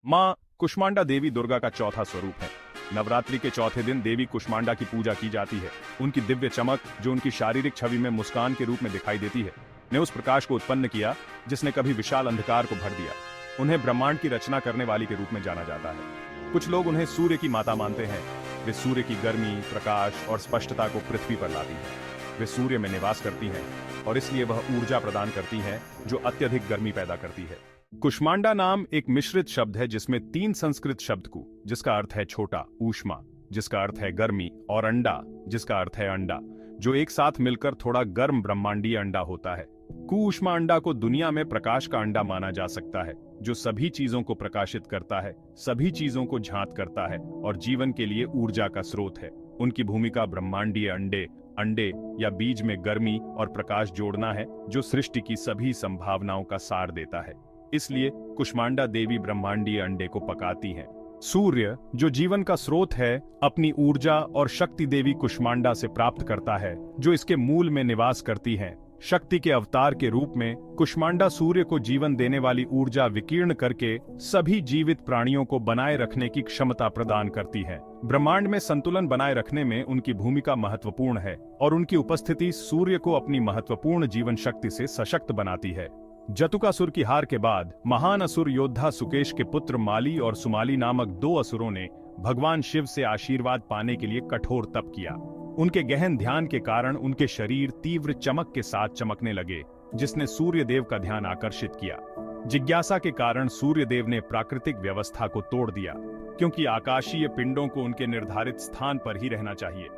माँ कुष्मांडा देवी दुर्गा का चौथा स्वरूप है। नवरात्रि के चौथे दिन देवी कुष्मांडा की पूजा की जाती है। उनकी दिव्य चमक, जो उनकी शारीरिक छवि में मुस्कान के रूप में दिखाई देती है, ने उस प्रकाश को उत्पन्न किया जिसने कभी विशाल अंधकार को भर दिया। उन्हें ब्रह्मांड की रचना करने वाली के रूप में जाना जाता है। कुछ लोग उन्हें सूर्य की माता मानते हैं। वे सूर्य की गर्मी, प्रकाश और स्पष्टता को पृथ्वी पर लाती हैं। वे सूर्य में निवास करती हैं और इसलिए वह ऊर्जा प्रदान करती हैं जो अत्यधिक गर्मी पैदा करती है। कुष्मांडा नाम एक मिश्रित शब्द है जिसमें 3 संस्कृत शब्द कु, जिसका अर्थ है छोटा, ऊष्मा जिसका अर्थ है गर्मी, और अंडा जिसका अर्थ है अंडा, जो एक साथ मिलकर थोड़ा गर्म ब्रह्मांडीय अंडा होता है। कुऊष्मा अंडा को दुनिया में प्रकाश का अंडा माना जा सकता है, जो सभी चीजों को प्रकाशित करता है, सभी चीजों को झांत करता है और जीवन के लिए ऊर्जा का स्रोत है। उनकी भूमिका ब्रह्मांडीय अंडे या बीज में गर्मी और प्रकाश जोड़ना है, जो सृष्टि की सभी संभावनाओं का सार देता है। इसलिए कुष्मांडा देवी ब्रह्मांडीय अंडे को पकाती हैं। सूर्य, जो जीवन का स्रोत है, अपनी ऊर्जा और शक्ति देवी कुष्मांडा से प्राप्त करता है, जो इसके मूल में निवास करती है। शक्ति के अवतार के रूप में कुष्मांडा सूर्य को जीवन देने वाली ऊर्जा विकीर्ण करके सभी जीवित प्राणियों को बनाए रखने की क्षमता प्रदान करती है। ब्रह्मांड में संतुलन बनाए रखने में उनकी भूमिका महत्वपूर्ण है और उनकी उपस्थिति सूर्य को अपनी महत्वपूर्ण जीवन शक्ति से सशक्त बनाती है। जतुकासुर की हार के बाद महान असुर योद्धा सुकेश के पुत्र माली और सुमाली नामक 2 असुरों ने भगवान शिव से आशीर्वाद पाने के लिए कठोर तप किया। उनके गहन ध्यान के कारण उनके शरीर तीव्र चमक के साथ चमकने लगे, जिसने सूर्य देव का ध्यान आकर्षित किया। जिज्ञासा के कारण सूर्य देव ने प्राकृतिक व्यवस्था को तोड़ दिया, क्योंकि आकाशीय पिंडों को उनके निर्धारित स्थान पर ही रहना चाहिए।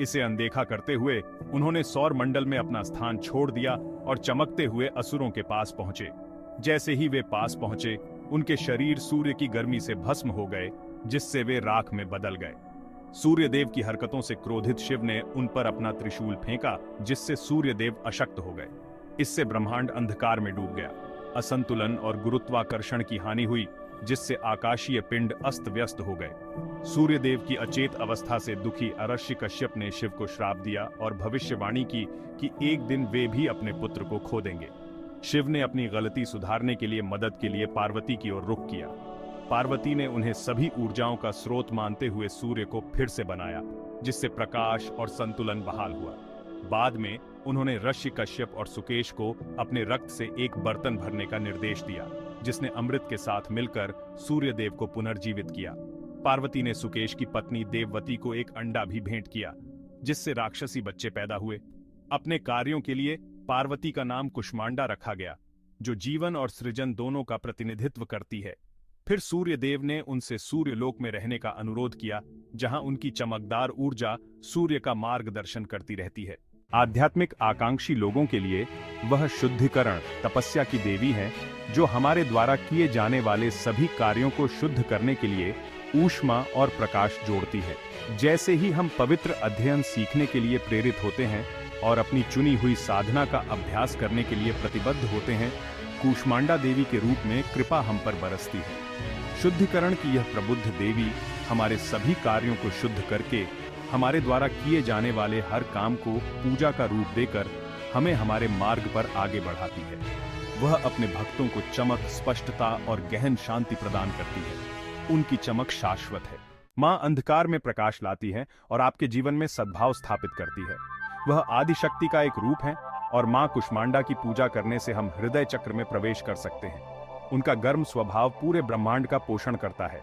इसे अनदेखा करते हुए उन्होंने सौर मंडल में अपना स्थान छोड़ दिया और चमकते हुए असुरों के पास पहुंचे। जैसे ही वे पास पहुंचे, उनके शरीर सूर्य की गर्मी से भस्म हो गए, जिससे वे राख में बदल गए। सूर्य देव की हरकतों से क्रोधित शिव ने उन पर अपना त्रिशूल फेंका, जिससे सूर्य देव अशक्त हो गए। इससे ब्रह्मांड अंधकार में डूब गया। असंतुलन और गुरुत्वाकर्षण की हानि हुई, जिससे आकाशीय पिंड अस्त व्यस्त हो गए। सूर्य देव की अचेत अवस्था से दुखी अरश्य कश्यप ने शिव को श्राप दिया और भविष्यवाणी की कि एक दिन वे भी अपने पुत्र को खो देंगे। शिव ने अपनी गलती सुधारने के लिए मदद के लिए पार्वती की ओर रुख किया। पार्वती ने उन्हें सभी ऊर्जाओं का स्रोत मानते हुए सूर्य को फिर से बनाया, जिससे प्रकाश और संतुलन बहाल हुआ। बाद में उन्होंने ऋषि कश्यप और सुकेश को अपने रक्त से एक बर्तन भरने का निर्देश दिया, जिसने अमृत के साथ मिलकर सूर्य देव को पुनर्जीवित किया। पार्वती ने सुकेश की पत्नी देववती को एक अंडा भी भेंट किया, जिससे राक्षसी बच्चे पैदा हुए। अपने कार्यों के लिए पार्वती का नाम कुष्मांडा रखा गया, जो जीवन और सृजन दोनों का प्रतिनिधित्व करती है। फिर सूर्य देव ने उनसे सूर्य लोक में रहने का अनुरोध किया, जहां उनकी चमकदार ऊर्जा सूर्य का मार्गदर्शन करती रहती है। आध्यात्मिक आकांक्षी लोगों के लिए वह शुद्धिकरण तपस्या की देवी है, जो हमारे द्वारा किए जाने वाले सभी कार्यों को शुद्ध करने के लिए ऊष्मा और प्रकाश जोड़ती है। जैसे ही हम पवित्र अध्ययन सीखने के लिए प्रेरित होते हैं और अपनी चुनी हुई साधना का अभ्यास करने के लिए प्रतिबद्ध होते हैं, कुष्मांडा देवी के रूप में कृपा हम पर बरसती है। शुद्धिकरण की यह प्रबुद्ध देवी हमारे सभी कार्यों को शुद्ध करके हमारे द्वारा किए जाने वाले हर काम को पूजा का रूप देकर हमें हमारे मार्ग पर आगे बढ़ाती है। वह अपने भक्तों को चमक, स्पष्टता और गहन शांति प्रदान करती है। उनकी चमक शाश्वत है। माँ अंधकार में प्रकाश लाती है और आपके जीवन में सद्भाव स्थापित करती है। वह आदि शक्ति का एक रूप है और माँ कुष्मांडा की पूजा करने से हम हृदय चक्र में प्रवेश कर सकते हैं। उनका गर्म स्वभाव पूरे ब्रह्मांड का पोषण करता है।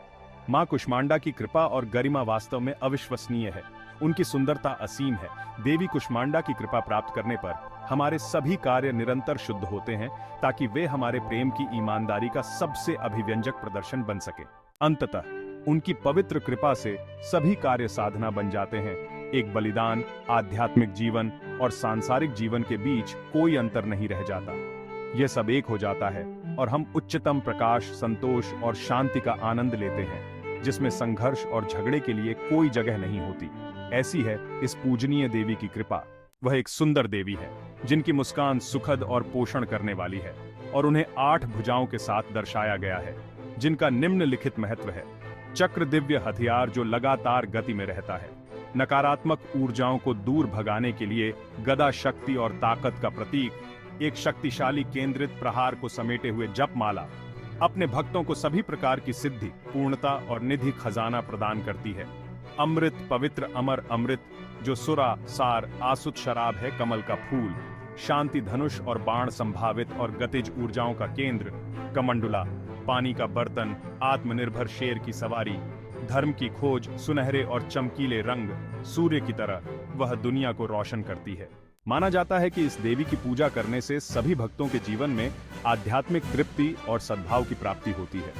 माँ कुष्मांडा की कृपा और गरिमा वास्तव में अविश्वसनीय है। उनकी सुंदरता असीम है। देवी कुष्मांडा की कृपा प्राप्त करने पर हमारे सभी कार्य निरंतर शुद्ध होते हैं, ताकि वे हमारे प्रेम की ईमानदारी का सबसे अभिव्यंजक प्रदर्शन बन सके। अंततः उनकी पवित्र कृपा से सभी कार्य साधना बन जाते हैं। एक बलिदान, आध्यात्मिक जीवन और सांसारिक जीवन के बीच कोई अंतर नहीं रह जाता। यह सब एक हो जाता है और हम उच्चतम प्रकाश, संतोष और शांति का आनंद लेते हैं, जिसमें संघर्ष और झगड़े के लिए कोई जगह नहीं होती। ऐसी है इस पूजनीय देवी की कृपा। वह एक सुंदर देवी है, जिनकी मुस्कान सुखद और पोषण करने वाली है, और उन्हें 8 भुजाओं के साथ दर्शाया गया है, जिनका निम्नलिखित महत्व है। चक्र दिव्य हथियार जो लगातार गति में रहता है। नकारात्मक ऊर्जाओं को दूर भगाने के लिए गदा शक्ति और ताकत का प्रतीक। एक शक्तिशाली केंद्रित प्रहार को समेटे हुए जपमाला। अपने भक्तों को सभी प्रकार की सिद्धि, पूर्णता और निधि खजाना प्रदान करती है। अमृत, पवित्र अमर अमृत, जो सुरा सार आसुत शराब है, कमल का फूल, शांति धनुष और बाण संभावित और गतिज ऊर्जाओं का केंद्र, कमंडुला, पानी का बर्तन, आत्मनिर्भर शेर की सवारी, धर्म की खोज, सुनहरे और चमकीले रंग, सूर्य की तरह वह दुनिया को रोशन करती है। माना जाता है कि इस देवी की पूजा करने से सभी भक्तों के जीवन में आध्यात्मिक तृप्ति और सद्भाव की प्राप्ति होती है।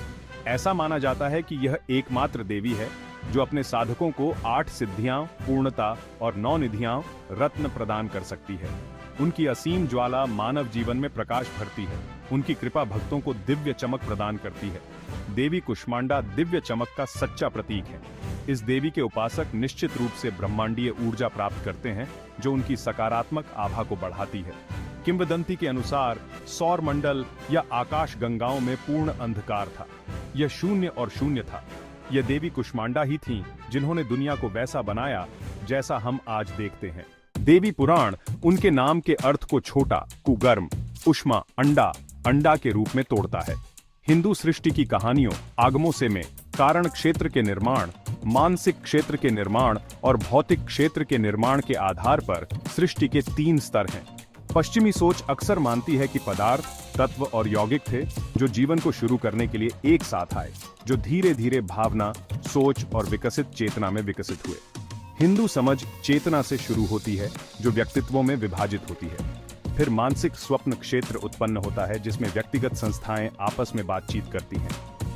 ऐसा माना जाता है कि यह एकमात्र देवी है जो अपने साधकों को 8 सिद्धियां, पूर्णता और 9 निधियां, रत्न प्रदान कर सकती है। उनकी असीम ज्वाला मानव जीवन में प्रकाश भरती है। उनकी कृपा भक्तों को दिव्य चमक प्रदान करती है। देवी कुष्मांडा दिव्य चमक का सच्चा प्रतीक है। इस देवी के उपासक निश्चित रूप से ब्रह्मांडीय ऊर्जा प्राप्त करते हैं, जो उनकी सकारात्मक आभा को बढ़ाती है। किंवदंती के अनुसार सौर मंडल या आकाश गंगाओं में पूर्ण अंधकार था। यह शून्य और शून्य था। यह देवी कुष्मांडा ही थीं जिन्होंने दुनिया को वैसा बनाया जैसा हम आज देखते हैं। देवी पुराण उनके नाम के अर्थ को छोटा, कुगर्म, उष्मा, अंडा, अंडा के रूप में तोड़ता है। हिंदू सृष्टि की कहानियों, आगमों से में कारण क्षेत्र के निर्माण, मानसिक क्षेत्र के निर्माण और भौतिक क्षेत्र के निर्माण के आधार पर सृष्टि के 3 स्तर हैं। पश्चिमी सोच अक्सर मानती है कि पदार्थ, तत्व और यौगिक थे जो जीवन को शुरू करने के लिए एक साथ आए, जो धीरे धीरे भावना, सोच और विकसित चेतना में विकसित हुए। हिंदू समझ चेतना से शुरू होती है जो व्यक्तित्वों में विभाजित होती है। फिर मानसिक स्वप्न क्षेत्र उत्पन्न होता है जिसमें व्यक्तिगत संस्थाएं आपस में बातचीत करती हैं।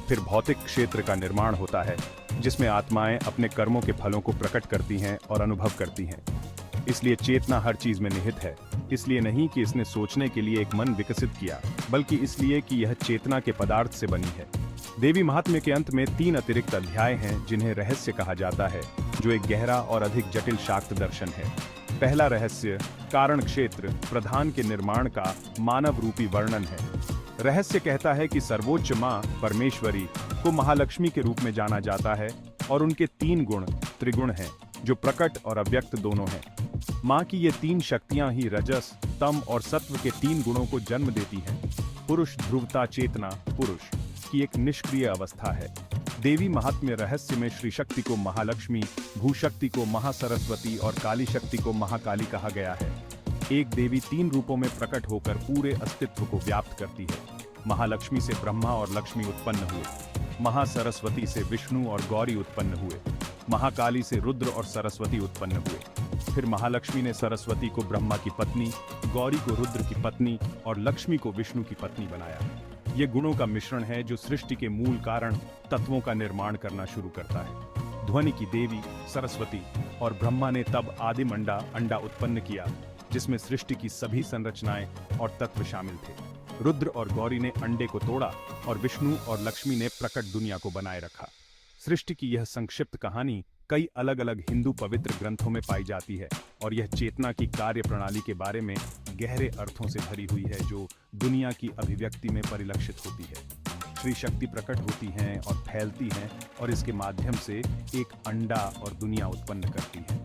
फिर भौतिक क्षेत्र का निर्माण होता है जिसमें आत्माएं अपने कर्मों के फलों को प्रकट करती हैं और अनुभव करती हैं। इसलिए चेतना हर चीज में निहित है, इसलिए नहीं कि इसने सोचने के लिए एक मन विकसित किया, बल्कि इसलिए कि यह चेतना के पदार्थ से बनी है। देवी महात्म्य के अंत में 3 अतिरिक्त अध्याय हैं जिन्हें रहस्य कहा जाता है, जो एक गहरा और अधिक जटिल शाक्त दर्शन है। पहला रहस्य कारण क्षेत्र प्रधान के निर्माण का मानव रूपी वर्णन है। रहस्य कहता है कि सर्वोच्च मां परमेश्वरी को महालक्ष्मी के रूप में जाना जाता है और उनके 3 गुण त्रिगुण हैं जो प्रकट और अव्यक्त दोनों हैं। मां की ये 3 शक्तियां ही रजस, तम और सत्व के 3 गुणों को जन्म देती हैं। पुरुष ध्रुवता चेतना पुरुष की एक निष्क्रिय अवस्था है। देवी महात्म्य रहस्य में श्री शक्ति को महालक्ष्मी, भूशक्ति को महासरस्वती और काली शक्ति को महाकाली कहा गया है। एक देवी 3 रूपों में प्रकट होकर पूरे अस्तित्व को व्याप्त करती है। महालक्ष्मी से ब्रह्मा और लक्ष्मी उत्पन्न हुए, महासरस्वती से विष्णु और गौरी उत्पन्न हुए, महाकाली से रुद्र और सरस्वती उत्पन्न हुए। फिर महालक्ष्मी ने सरस्वती को ब्रह्मा की पत्नी, गौरी को रुद्र की पत्नी और लक्ष्मी को विष्णु की पत्नी बनाया। ये गुणों का मिश्रण है जो सृष्टि के मूल कारण तत्वों का निर्माण करना शुरू करता है। ध्वनि की देवी सरस्वती और ब्रह्मा ने तब आदिम अंडा उत्पन्न किया जिसमें सृष्टि की सभी संरचनाएं और तत्व शामिल थे। रुद्र और गौरी ने अंडे को तोड़ा और विष्णु और लक्ष्मी ने प्रकट दुनिया को बनाए रखा। सृष्टि की यह संक्षिप्त कहानी कई अलग अलग हिंदू पवित्र ग्रंथों में पाई जाती है और यह चेतना की कार्य प्रणाली के बारे में गहरे अर्थों से भरी हुई है जो दुनिया की अभिव्यक्ति में परिलक्षित होती है। श्री शक्ति प्रकट होती हैं और फैलती हैं और इसके माध्यम से एक अंडा और दुनिया उत्पन्न करती है।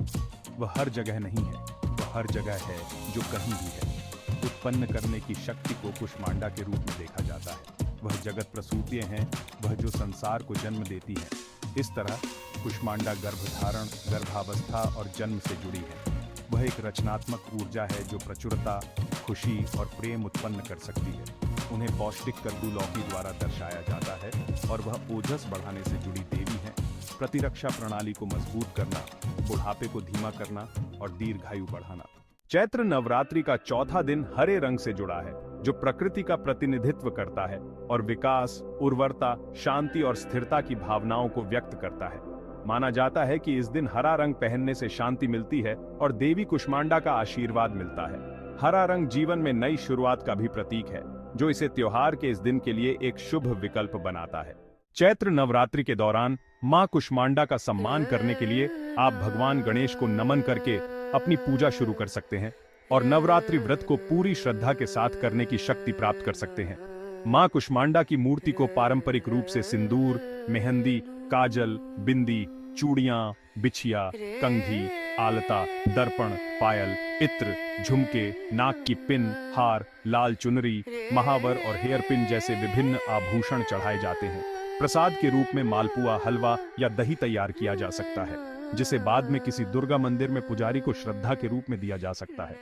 वह हर जगह नहीं है, वह हर जगह है जो कहीं भी है। उत्पन्न करने की शक्ति को कुष्मांडा के रूप में देखा जाता है। वह जगत प्रसूतियां हैं, वह जो संसार को जन्म देती है। इस तरह कुष्मांडा गर्भधारण, गर्भावस्था और जन्म से जुड़ी है। वह एक रचनात्मक ऊर्जा है जो प्रचुरता, खुशी और प्रेम उत्पन्न कर सकती है। उन्हें पौष्टिक कद्दू लौकी द्वारा दर्शाया जाता है और वह ओजस बढ़ाने से जुड़ी देवी है। प्रतिरक्षा प्रणाली को मजबूत करना, बुढ़ापे को धीमा करना और दीर्घायु बढ़ाना। चैत्र नवरात्रि का चौथा दिन हरे रंग से जुड़ा है जो प्रकृति का प्रतिनिधित्व करता है और विकास, उर्वरता, शांति और स्थिरता की भावनाओं को व्यक्त करता है। माना जाता है कि इस दिन हरा रंग पहनने से शांति मिलती है और देवी कुष्मांडा का आशीर्वाद मिलता है। हरा रंग जीवन में नई शुरुआत का भी प्रतीक है जो इसे त्योहार के इस दिन के लिए एक शुभ विकल्प बनाता है। चैत्र नवरात्रि के दौरान मां कुष्मांडा का सम्मान करने के लिए आप भगवान गणेश को नमन करके अपनी पूजा शुरू कर सकते हैं और नवरात्रि व्रत को पूरी श्रद्धा के साथ करने की शक्ति प्राप्त कर सकते हैं। मां कुष्मांडा की मूर्ति को पारंपरिक रूप से सिंदूर, मेहंदी, काजल, बिंदी, चूड़ियां, बिछिया, कंघी, आलता, दर्पण, पायल, इत्र, झुमके, नाक की पिन, हार, लाल चुनरी, महावर और हेयर पिन जैसे विभिन्न आभूषण चढ़ाए जाते हैं। प्रसाद के रूप में मालपुआ, हलवा या दही तैयार किया जा सकता है, जिसे बाद में किसी दुर्गा मंदिर में पुजारी को श्रद्धा के रूप में दिया जा सकता है।